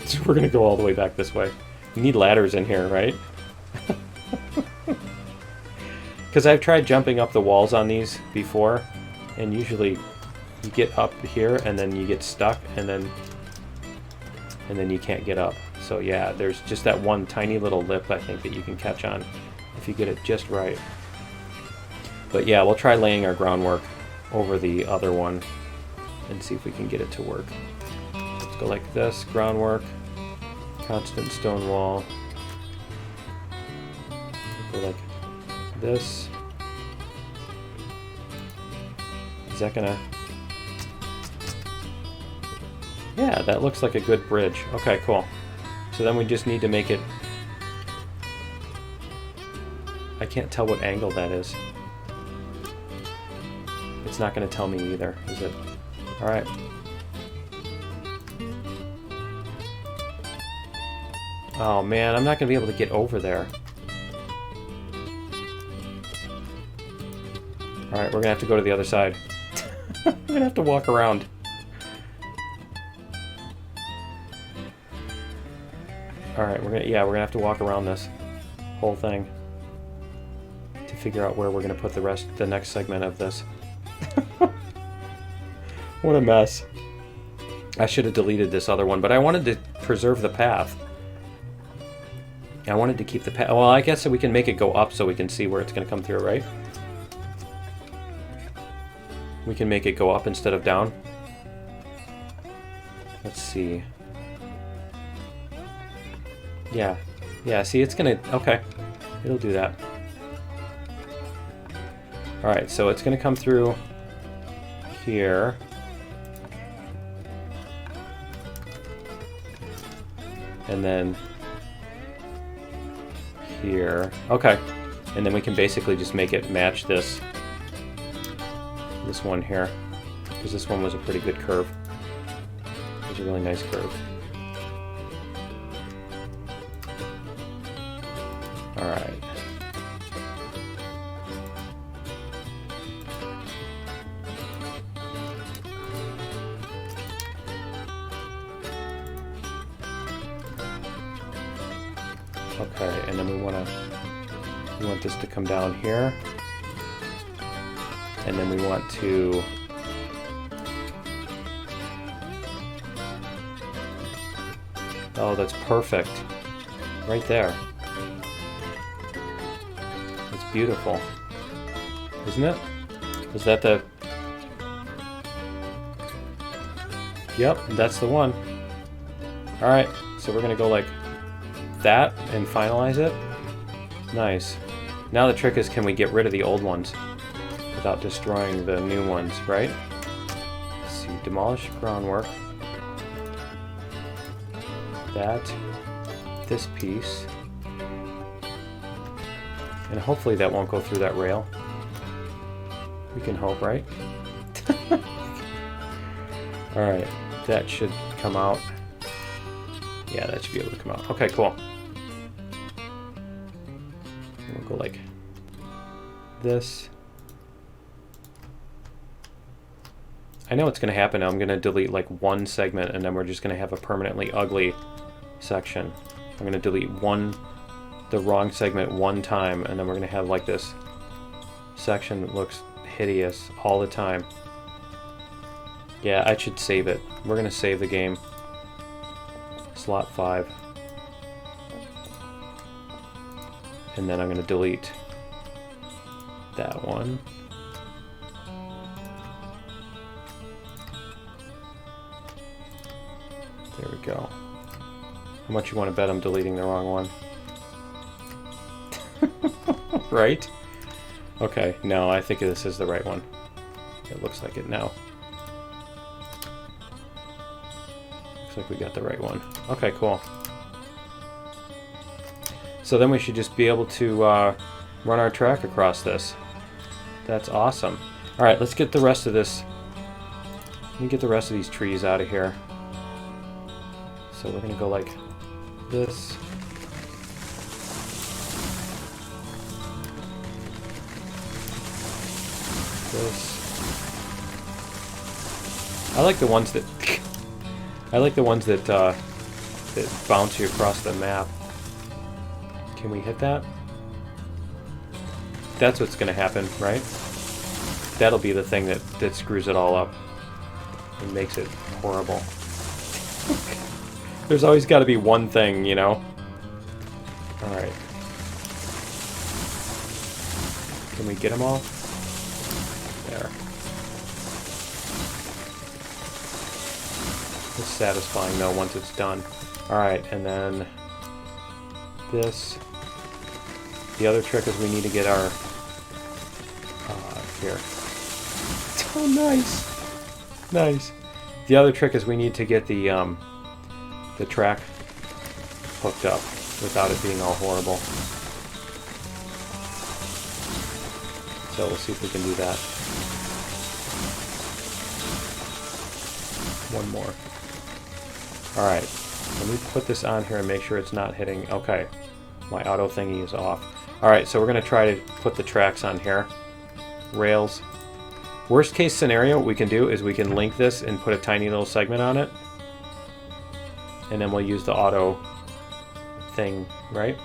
So we're going to go all the way back this way. We need ladders in here, right? Because I've tried jumping up the walls on these before, and usually you get up here and then you get stuck and then you can't get up. So yeah, there's just that one tiny little lip I think that you can catch on if you get it just right. But yeah, we'll try laying our groundwork over the other one and see if we can get it to work. Let's go like this, groundwork, constant stone wall. Go like this. Is that gonna... Yeah, that looks like a good bridge. Okay, cool. So then we just need to make it... I can't tell what angle that is. It's not going to tell me either, is it? Alright. Oh man, I'm not going to be able to get over there. Alright, we're going to have to go to the other side. We're going to have to walk around. Alright, we're gonna have to walk around this whole thing to to figure out where we're going to put the next segment of this. What a mess. I should have deleted this other one, but I wanted to preserve the path. I wanted to keep the path. Well, I guess we can make it go up so we can see where it's going to come through, right? We can make it go up instead of down. Let's see. Yeah. Yeah, see, it's going to... Okay. It'll do that. Alright, so it's going to come through here. And then here. Okay. And then we can basically just make it match this one here. Because this one was a pretty good curve. It was a really nice curve. Alright. Okay, and then we want this to come down here. And then we want to oh, that's perfect. Right there. It's beautiful. Isn't it? Is that the... Yep, that's the one. Alright, so we're gonna go like that and finalize it. Nice. Now the trick is, can we get rid of the old ones without destroying the new ones, right? Let's see, demolish groundwork. This piece. And hopefully that won't go through that rail. We can hope, right? Alright, that should come out. Yeah, that should be able to come out. Okay, cool. We'll go like this. I know what's going to happen. I'm going to delete like one segment and then we're just going to have a permanently ugly section. I'm going to delete the wrong segment one time and then we're going to have like this section that looks hideous all the time. Yeah, I should save it. We're going to save the game. Slot 5. And then I'm going to delete that one. There we go. How much you want to bet I'm deleting the wrong one? Right? Okay, no, I think this is the right one. It looks like it now. Looks like we got the right one. Okay, cool. So then we should just be able to run our track across this. That's awesome. Alright, let's get the rest of this. Let me get the rest of these trees out of here. So we're going to go like this. This. I like the ones that that bounce you across the map. Can we hit that? That's what's going to happen, right? That'll be the thing that screws it all up and makes it horrible. There's always got to be one thing, you know? Alright. Can we get them all? There. It's satisfying though once it's done. Alright, and then this. The other trick is we need to get our here. Oh, nice. Nice. The other trick is we need to get the track hooked up without it being all horrible. So we'll see if we can do that. One more. Alright, let me put this on here and make sure it's not hitting. Okay, my auto thingy is off. Alright, so we're going to try to put the tracks on here. Rails. Worst case scenario, what we can do is we can link this and put a tiny little segment on it. And then we'll use the auto thing, right?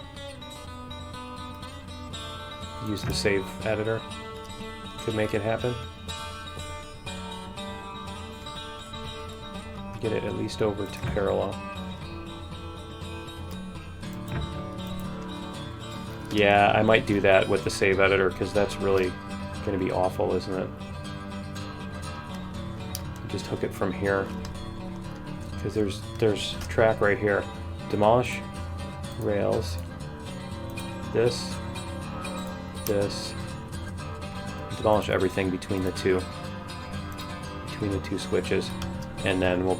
use the save editor to make it happen. Get it at least over to parallel. Yeah, I might do that with the save editor because that's really going to be awful, isn't it? Just hook it from here because there's track right here. Demolish rails. This. Demolish everything between the two switches, and then we'll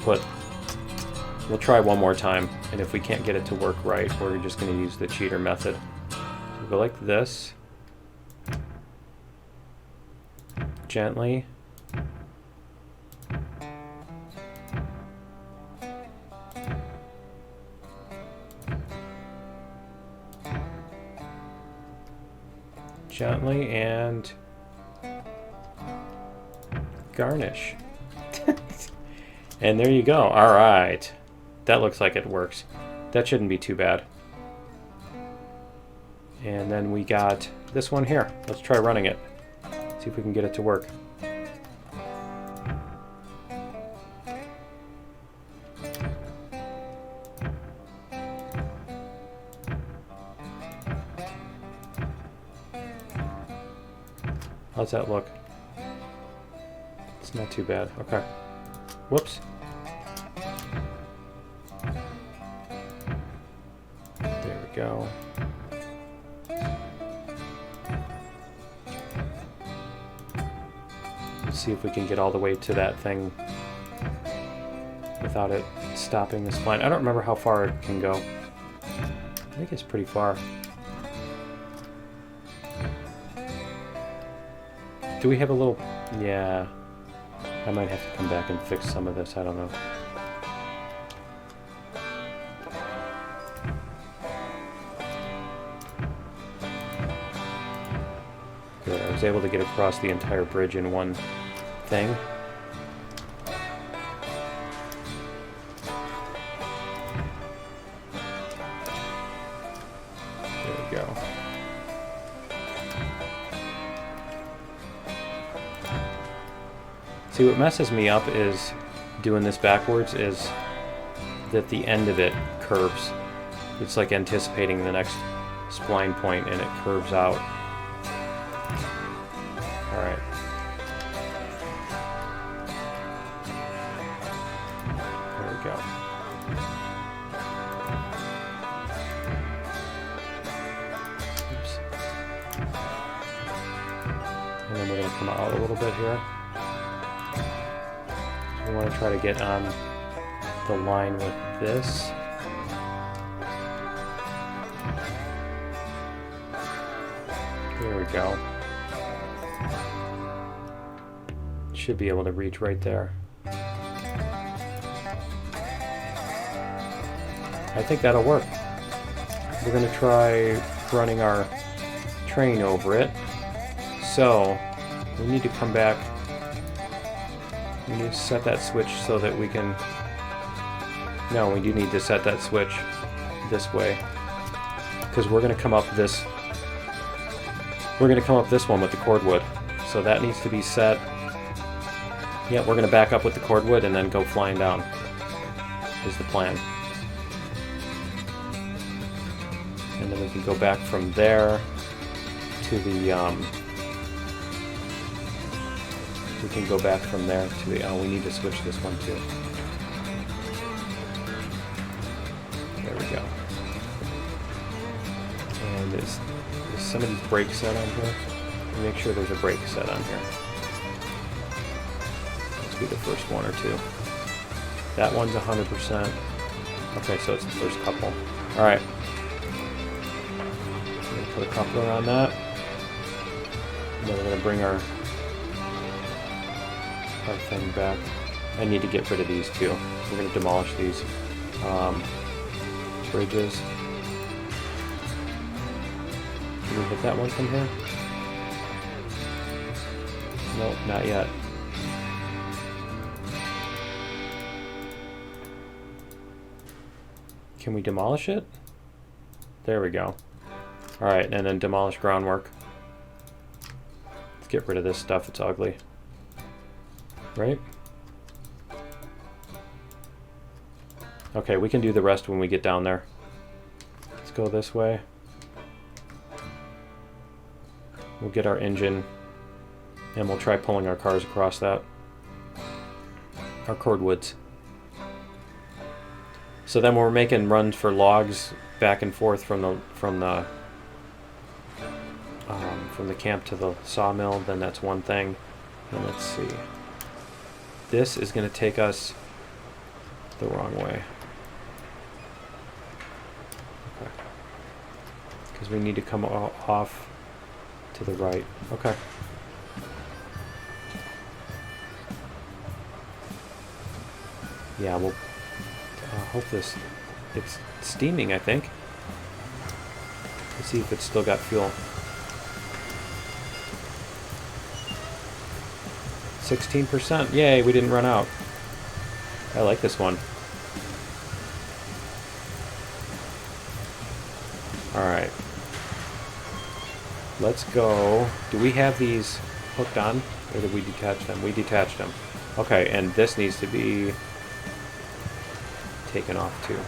try one more time, and if we can't get it to work right, we're just going to use the cheater method. So we'll go like this, gently, and garnish. And there you go. All right, that looks like it works. That shouldn't be too bad. And then we got this one here. Let's try running it. See if we can get it to work. How's that look? It's not too bad. Okay. Whoops. There we go. Let's see if we can get all the way to that thing without it stopping the spline. I don't remember how far it can go. I think it's pretty far. Do we have a little... Yeah. I might have to come back and fix some of this. I don't know. Good. I was able to get across the entire bridge in one thing. There we go. See, what messes me up is doing this backwards is that the end of it curves. It's like anticipating the next spline point and it curves out. Alright. There we go. Oops. And then we're going to come out a little bit here. We want to try to get on the line with this. There we go. Should be able to reach right there. I think that'll work. We're going to try running our train over it. So, we need to come back. We need to set that switch so that we can... No, we do need to set that switch this way. Because we're going to come up this... We're going to come up this one with the cordwood. So that needs to be set. Yeah, we're going to back up with the cordwood and then go flying down. Is the plan. And then we can go back from there to the... We can go back from there to the... Oh, we need to switch this one too. There we go. And is some of these brakes set on here? Make sure there's a brake set on here. Let's be the first one or two. That one's 100%. Okay, so it's the first couple. Alright. I'm going to put a coupler on that. And then we're going to bring our thing back. I need to get rid of these too. We're going to demolish these bridges. Can we hit that one from here? Nope, not yet. Can we demolish it? There we go. Alright, and then demolish groundwork. get rid of this stuff. It's ugly. Right? Okay, we can do the rest when we get down there. Let's go this way. We'll get our engine, and we'll try pulling our cars across that. Our cordwoods. So then when we're making runs for logs back and forth from the camp to the sawmill, then that's one thing. And let's see. This is going to take us the wrong way. Okay. Because we need to come off to the right. Okay. Yeah, we'll hope this... It's steaming, I think. Let's see if it's still got fuel. 16%. Yay, we didn't run out. I like this one. Alright. Let's go. Do we have these hooked on? Or did we detach them? We detached them. Okay, and this needs to be taken off too.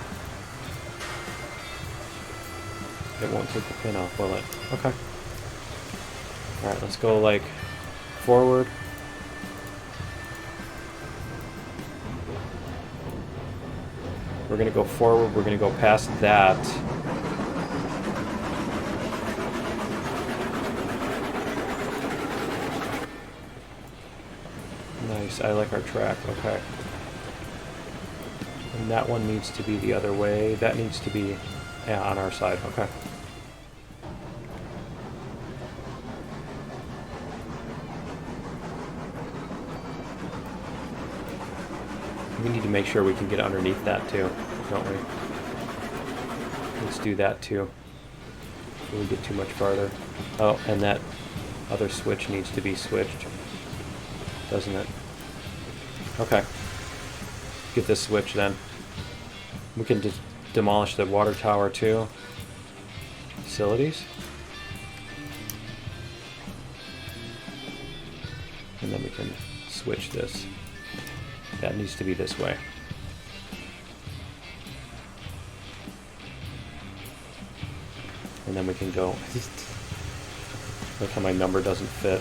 It won't take the pin off, will it? Okay. Alright, let's go like forward. We're going to go forward. We're going to go past that. Nice. I like our track. Okay. And that one needs to be the other way. That needs to be on our side. Okay. We need to make sure we can get underneath that too, don't we? Let's do that too. Before we get too much farther. Oh, and that other switch needs to be switched, doesn't it? Okay. Get this switch then. We can just demolish the water tower too. Facilities. And then we can switch this. That needs to be this way. And then we can go. Look how my number doesn't fit.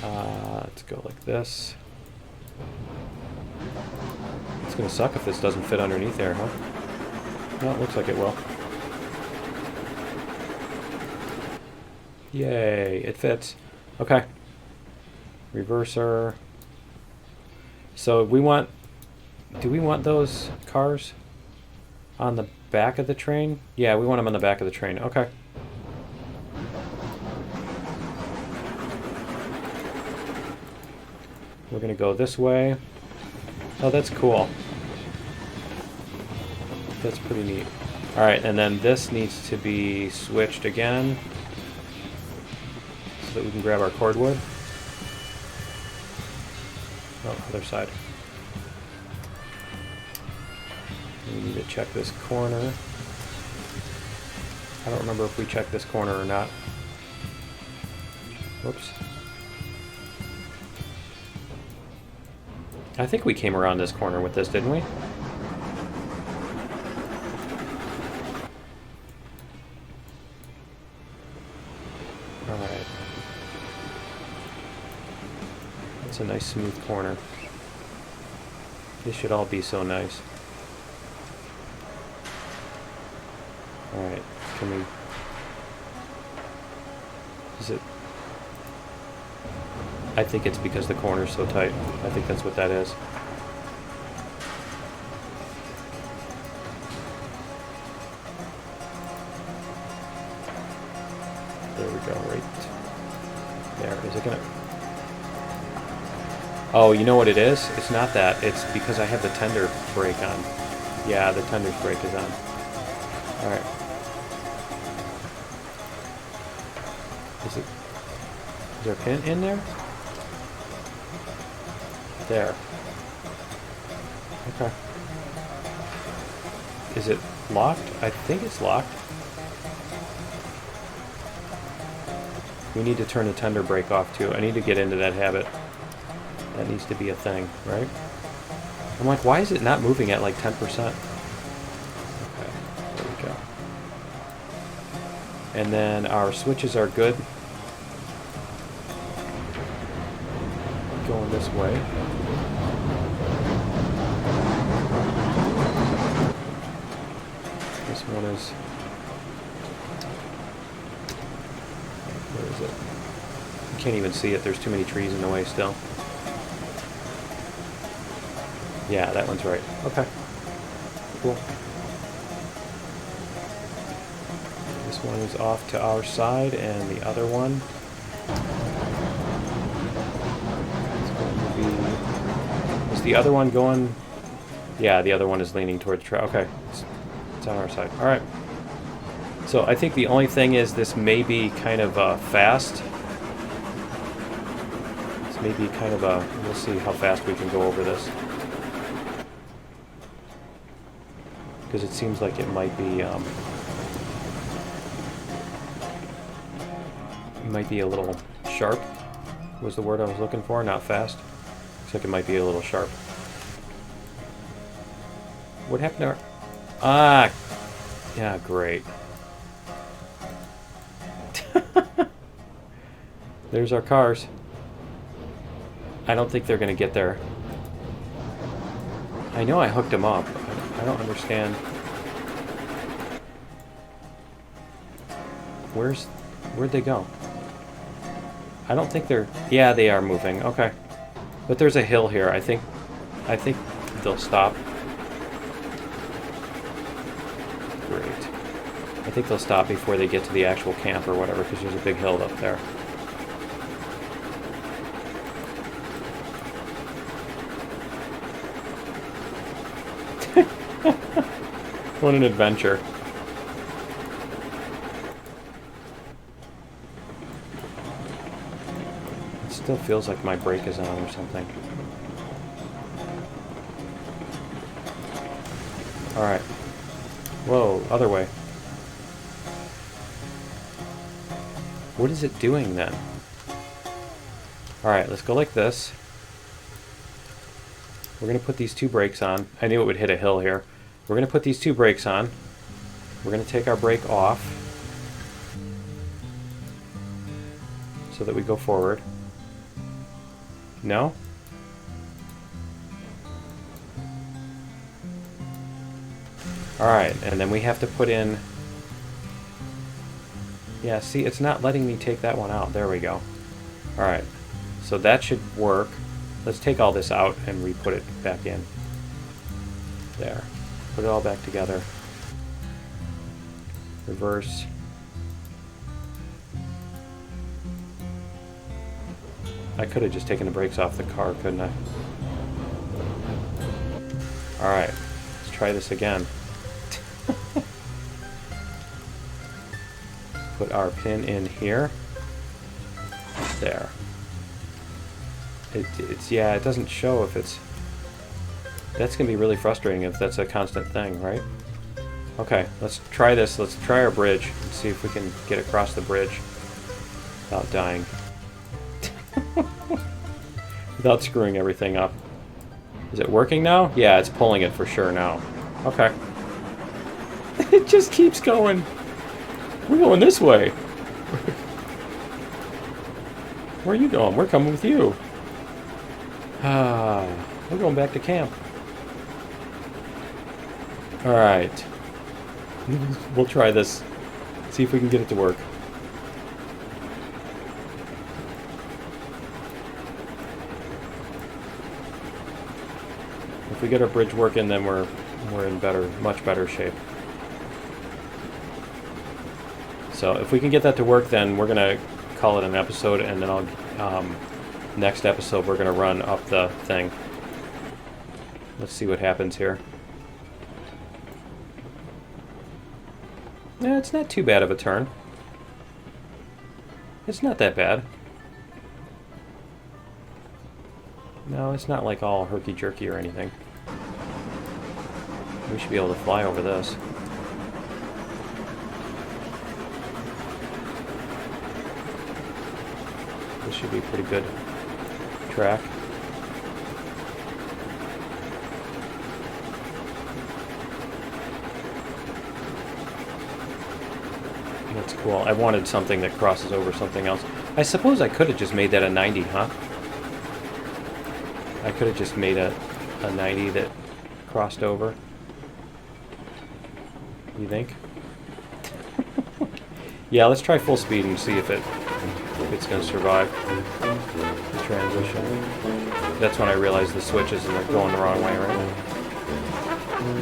Let's go like this. It's gonna suck if this doesn't fit underneath there, huh? No, it looks like it will. Yay, it fits. Okay. Reverser. So we want, do we want those cars on the back of the train? Yeah, we want them on the back of the train. Okay. We're going to go this way. Oh, that's cool. That's pretty neat. All right, and then this needs to be switched again so that we can grab our cordwood. Oh, other side. We need to check this corner. I don't remember if we checked this corner or not. Whoops. I think we came around this corner with this, didn't we? Alright. It's a nice smooth corner. This should all be so nice. Alright, can we... Is it... I think it's because the corner's so tight. I think that's what that is. There we go, right there. Is it gonna... Oh, you know what it is? It's not that. It's because I have the tender brake on. Yeah, the tender's brake is on. Alright. Is there a pin in there? There. Okay. Is it locked? I think it's locked. We need to turn the tender brake off too. I need to get into that habit. That needs to be a thing, right? I'm like, why is it not moving at like 10%? Okay, there we go. And then our switches are good. Going this way. This one is... Where is it? You can't even see it. There's too many trees in the way still. Yeah, that one's right. Okay. Cool. This one is off to our side, and the other one is going to be... Is the other one going... Yeah, the other one is leaning towards... Okay. It's on our side. Alright. So I think the only thing is this may be kind of fast. This may be kind of a... We'll see how fast we can go over this. Because it seems like it might be a little sharp was the word I was looking for, not fast. Looks like it might be a little sharp. What happened to our... Ah! Yeah, great. There's our cars. I don't think they're going to get there. I know I hooked them up. I don't understand. Where'd they go? I don't think they're... Yeah, they are moving. Okay. But there's a hill here. I think they'll stop. Great. I think they'll stop before they get to the actual camp or whatever, because there's a big hill up there. What an adventure. It still feels like my brake is on or something. Alright. Whoa, other way. What is it doing then? Alright, let's go like this. We're going to put these two brakes on. I knew it would hit a hill here. We're going to put these two brakes on. We're going to take our brake off so that we go forward. No? Alright, and then we have to put in... Yeah, see, it's not letting me take that one out. There we go. Alright, so that should work. Let's take all this out and re-put it back in. There. Put it all back together. Reverse. I could have just taken the brakes off the car, couldn't I? Alright, let's try this again. Put our pin in here. There. Yeah, it doesn't show if it's... That's going to be really frustrating if that's a constant thing, right? Okay, let's try this. Let's try our bridge and see if we can get across the bridge without dying. Without screwing everything up. Is it working now? Yeah, it's pulling it for sure now. Okay. It just keeps going. We're going this way. Where are you going? We're coming with you. We're going back to camp. Alright. We'll try this. See if we can get it to work. If we get our bridge working, then we're in much better shape. So if we can get that to work, then we're gonna call it an episode, and then I'll next episode we're gonna run up the thing. Let's see what happens here. Yeah, it's not too bad of a turn. It's not that bad. No, it's not like all herky-jerky or anything. We should be able to fly over this. This should be a pretty good track. That's cool. I wanted something that crosses over something else. I suppose I could have just made that a 90, huh? I could have just made a 90 that crossed over. You think? Yeah, let's try full speed and see if it's going to survive the transition. That's when I realized the switches and they're going the wrong way, right?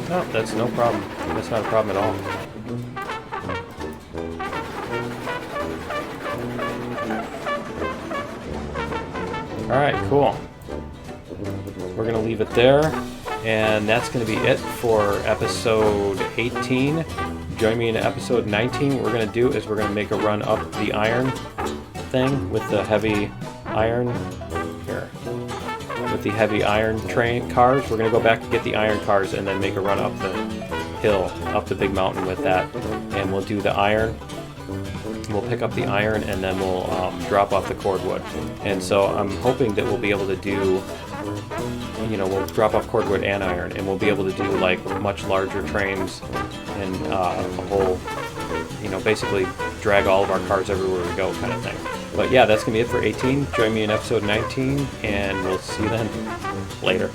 No, that's no problem. That's not a problem at all. Alright, cool. We're going to leave it there, and that's going to be it for episode 18. Join me in episode 19. What we're going to do is we're going to make a run up the iron thing with the heavy iron. Here. With the heavy iron train cars. We're going to go back and get the iron cars and then make a run up the hill, up the big mountain with that. And we'll do the iron. We'll pick up the iron and then we'll drop off the cordwood. And so I'm hoping that we'll be able to do, you know, we'll drop off cordwood and iron, and we'll be able to do like much larger trains and a whole, you know, basically drag all of our cars everywhere we go kind of thing. But yeah, that's going to be it for 18. Join me in episode 19, and we'll see you then. Later.